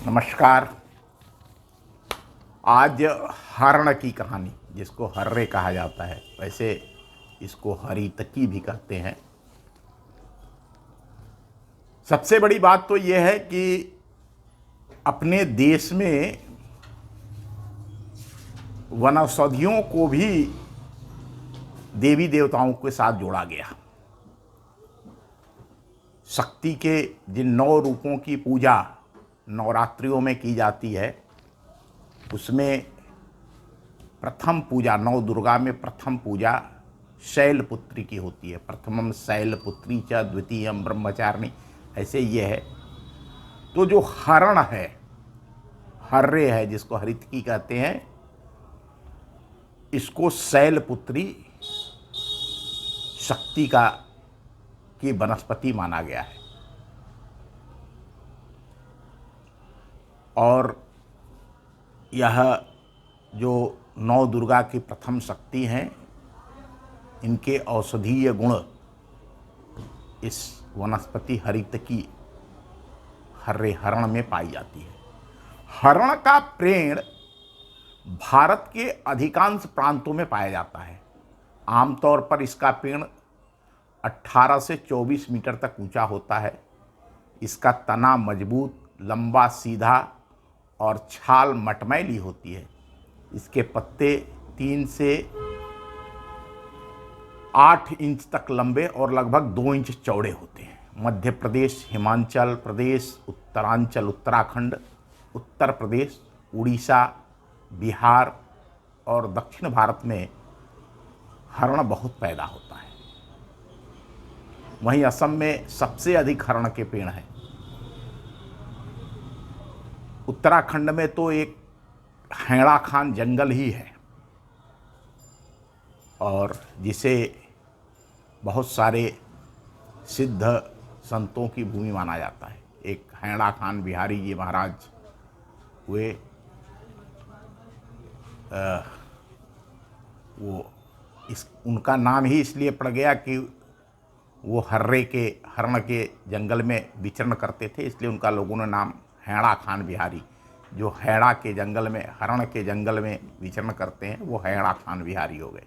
नमस्कार। आज हरण की कहानी, जिसको हर्रे कहा जाता है, वैसे इसको हरितकी भी कहते हैं। सबसे बड़ी बात तो यह है कि अपने देश में वनौषधियों को भी देवी देवताओं के साथ जोड़ा गया। शक्ति के जिन 9 रूपों की पूजा नवरात्रियों में की जाती है, उसमें प्रथम पूजा, 9 दुर्गा में प्रथम पूजा शैलपुत्री की होती है। प्रथमम शैलपुत्री च द्वितीयम ब्रह्मचारिणी, ऐसे ये है। तो जो हरण है, हर्रे है, जिसको हरितकी कहते हैं, इसको शैलपुत्री शक्ति की वनस्पति माना गया है। और यह जो 9 दुर्गा की प्रथम शक्ति हैं, इनके औषधीय गुण इस वनस्पति हरितकी हर्रे हरण में पाई जाती है। हरण का पेड़ भारत के अधिकांश प्रांतों में पाया जाता है। आमतौर पर इसका पेड़ 18 से 24 मीटर तक ऊंचा होता है। इसका तना मजबूत, लंबा, सीधा और छाल मटमैली होती है। इसके पत्ते 3 से 8 इंच तक लंबे और लगभग 2 इंच चौड़े होते हैं। मध्य प्रदेश, हिमाचल प्रदेश, उत्तरांचल, उत्तराखंड, उत्तर प्रदेश, उड़ीसा, बिहार और दक्षिण भारत में हरण बहुत पैदा होता है। वहीं असम में सबसे अधिक हरण के पेड़ हैं। उत्तराखंड में तो एक हैड़ा खान जंगल ही है, और जिसे बहुत सारे सिद्ध संतों की भूमि माना जाता है। एक हैड़ा खान बिहारी जी महाराज हुए, उनका नाम ही इसलिए पड़ गया कि वो हरण के जंगल में विचरण करते थे, इसलिए उनका लोगों ने नाम हैड़ा खान बिहारी, जो हैड़ा के जंगल में, हरण के जंगल में विचरण करते हैं, वो हैड़ा खान बिहारी हो गए।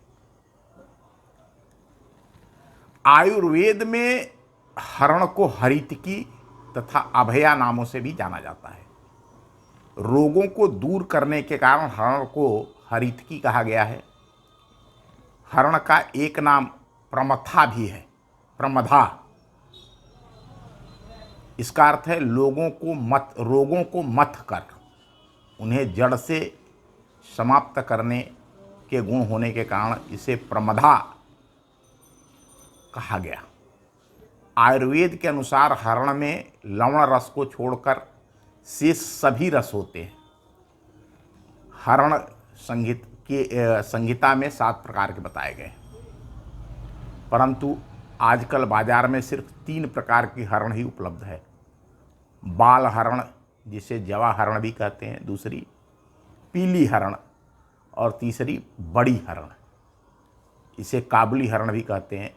आयुर्वेद में हरण को हरितकी तथा अभया नामों से भी जाना जाता है। रोगों को दूर करने के कारण हरण को हरितकी कहा गया है। हरण का एक नाम प्रमथा भी है, प्रमथा। इसका अर्थ है रोगों को मथ कर उन्हें जड़ से समाप्त करने के गुण होने के कारण इसे प्रमथा कहा गया। आयुर्वेद के अनुसार हरण में लवण रस को छोड़कर शेष सभी रस होते हैं। हरण संहिता में 7 प्रकार के बताए गए, परंतु आजकल बाजार में सिर्फ 3 प्रकार की हरण ही उपलब्ध है। बाल हरण, जिसे जवा हरण भी कहते हैं, दूसरी पीली हरण और तीसरी बड़ी हरण, इसे काबुली हरण भी कहते हैं।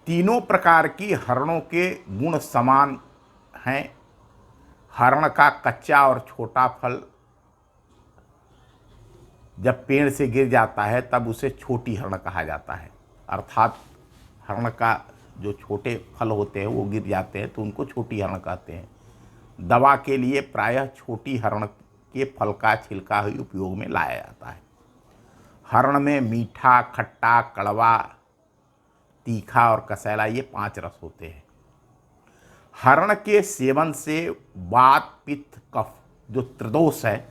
तीनों प्रकार की हरणों के गुण समान हैं। हरण का कच्चा और छोटा फल जब पेड़ से गिर जाता है तब उसे छोटी हरण कहा जाता है। अर्थात हरण का जो छोटे फल होते हैं वो गिर जाते हैं तो उनको छोटी हरण कहते हैं। दवा के लिए प्रायः छोटी हरण के फल का छिलका ही उपयोग में लाया जाता है। हरण में मीठा, खट्टा, कड़वा, तीखा और कसैला, ये 5 रस होते हैं। हरण के सेवन से वात, पित्त, कफ, जो त्रिदोष है,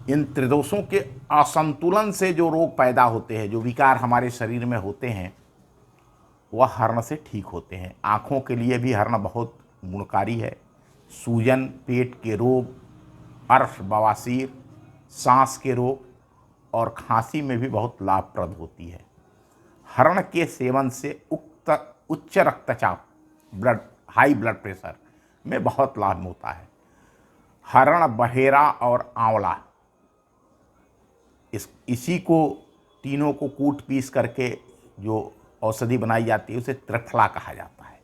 इन त्रिदोषों के असंतुलन से जो रोग पैदा होते हैं, जो विकार हमारे शरीर में होते हैं, वह हरण से ठीक होते हैं। आँखों के लिए भी हरण बहुत गुणकारी है। सूजन, पेट के रोग, अर्श, बवासीर, सांस के रोग और खांसी में भी बहुत लाभप्रद होती है। हरण के सेवन से उच्च रक्तचाप, हाई ब्लड प्रेशर में बहुत लाभ होता है। हरण, बहेरा और आंवला, इसी को तीनों को कूट पीस करके जो औषधि बनाई जाती है उसे त्रिफला कहा जाता है,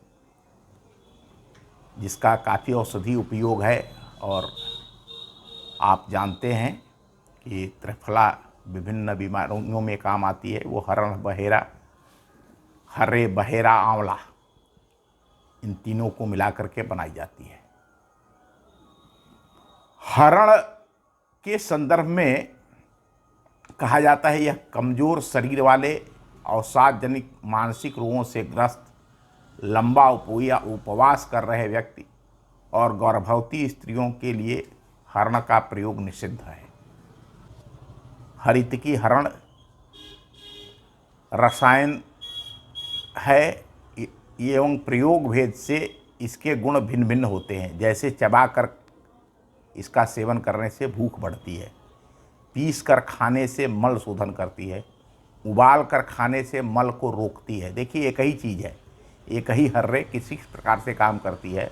जिसका काफ़ी औषधि उपयोग है और आप जानते हैं कि त्रिफला विभिन्न बीमारियों में काम आती है। वो हरण बहेरा, हर्रे बहेरा आंवला, इन तीनों को मिला करके बनाई जाती है। हरण के संदर्भ में कहा जाता है यह कमजोर शरीर वाले, अवसादजनित मानसिक रोगों से ग्रस्त, लंबा उपवास कर रहे व्यक्ति और गर्भवती स्त्रियों के लिए हरण का प्रयोग निषिद्ध है। हरितकी हरण रसायन है एवं प्रयोग भेद से इसके गुण भिन्न भिन्न होते हैं। जैसे चबाकर इसका सेवन करने से भूख बढ़ती है, पीस कर खाने से मल शोधन करती है, उबाल कर खाने से मल को रोकती है। देखिए एक ही चीज़ है, एक ही हर्रे किसी प्रकार से काम करती है।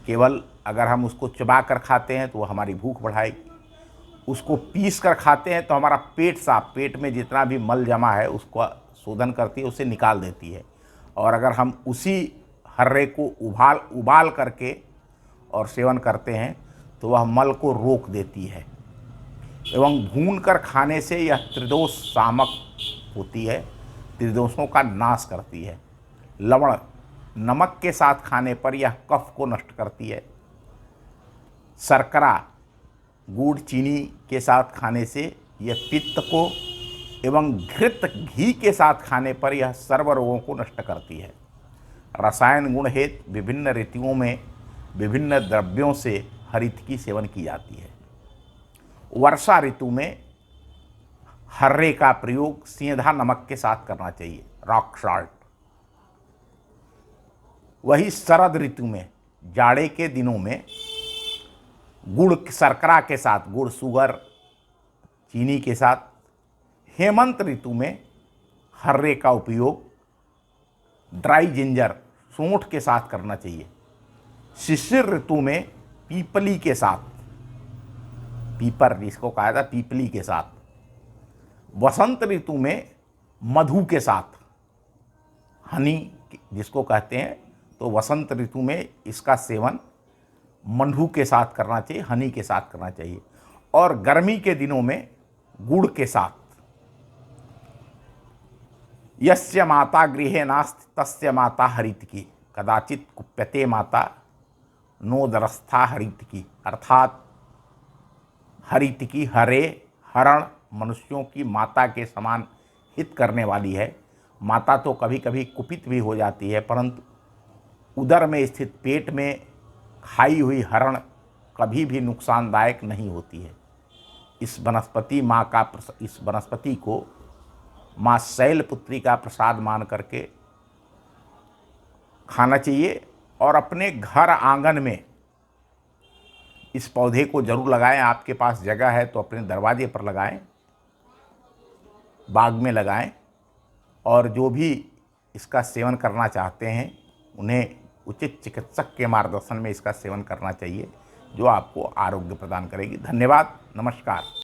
केवल अगर हम उसको चबा कर खाते हैं तो वो हमारी भूख बढ़ाएगी, उसको पीस कर खाते हैं तो हमारा पेट साफ, पेट में जितना भी मल जमा है उसको शोधन करती है, उसे निकाल देती है। और अगर हम उसी हर्रे को उबाल करके और सेवन करते हैं तो वह मल को रोक देती है। एवं भून कर खाने से यह त्रिदोष शामक होती है, त्रिदोषों का नाश करती है। लवण नमक के साथ खाने पर यह कफ को नष्ट करती है। शर्करा गुड़ चीनी के साथ खाने से यह पित्त को, एवं घृत घी के साथ खाने पर यह सर्व रोगों को नष्ट करती है। रसायन गुण हेतु विभिन्न ऋतुओं में विभिन्न द्रव्यों से हरितकी सेवन की जाती है। वर्षा ऋतु में हर्रे का प्रयोग सेंधा नमक के साथ करना चाहिए, रॉक सॉल्ट। वही शरद ऋतु में, जाड़े के दिनों में गुड़ शर्करा के साथ, गुड़ शुगर चीनी के साथ। हेमंत ऋतु में हर्रे का उपयोग ड्राई जिंजर सूंठ के साथ करना चाहिए। शिशिर ऋतु में पीपली के साथ, पीपर जिसको कहा जाता है, पीपली के साथ। वसंत ऋतु में मधु के साथ, हनी जिसको कहते हैं, तो वसंत ऋतु में इसका सेवन मधु के साथ करना चाहिए, हनी के साथ करना चाहिए। और गर्मी के दिनों में गुड़ के साथ। यस्य माता गृहे नास्ति तस्य माता हरितकी, कदाचित कुप्यते माता नोदरस्था हरितकी। अर्थात हरितकी, हरे, हरण मनुष्यों की माता के समान हित करने वाली है। माता तो कभी कभी कुपित भी हो जाती है, परंतु उदर में स्थित पेट में खाई हुई हरण कभी भी नुकसानदायक नहीं होती है। इस वनस्पति को माँ शैलपुत्री का प्रसाद मान करके खाना चाहिए। और अपने घर आंगन में इस पौधे को जरूर लगाएं। आपके पास जगह है तो अपने दरवाजे पर लगाएं, बाग में लगाएं। और जो भी इसका सेवन करना चाहते हैं उन्हें उचित चिकित्सक के मार्गदर्शन में इसका सेवन करना चाहिए, जो आपको आरोग्य प्रदान करेगी। धन्यवाद, नमस्कार।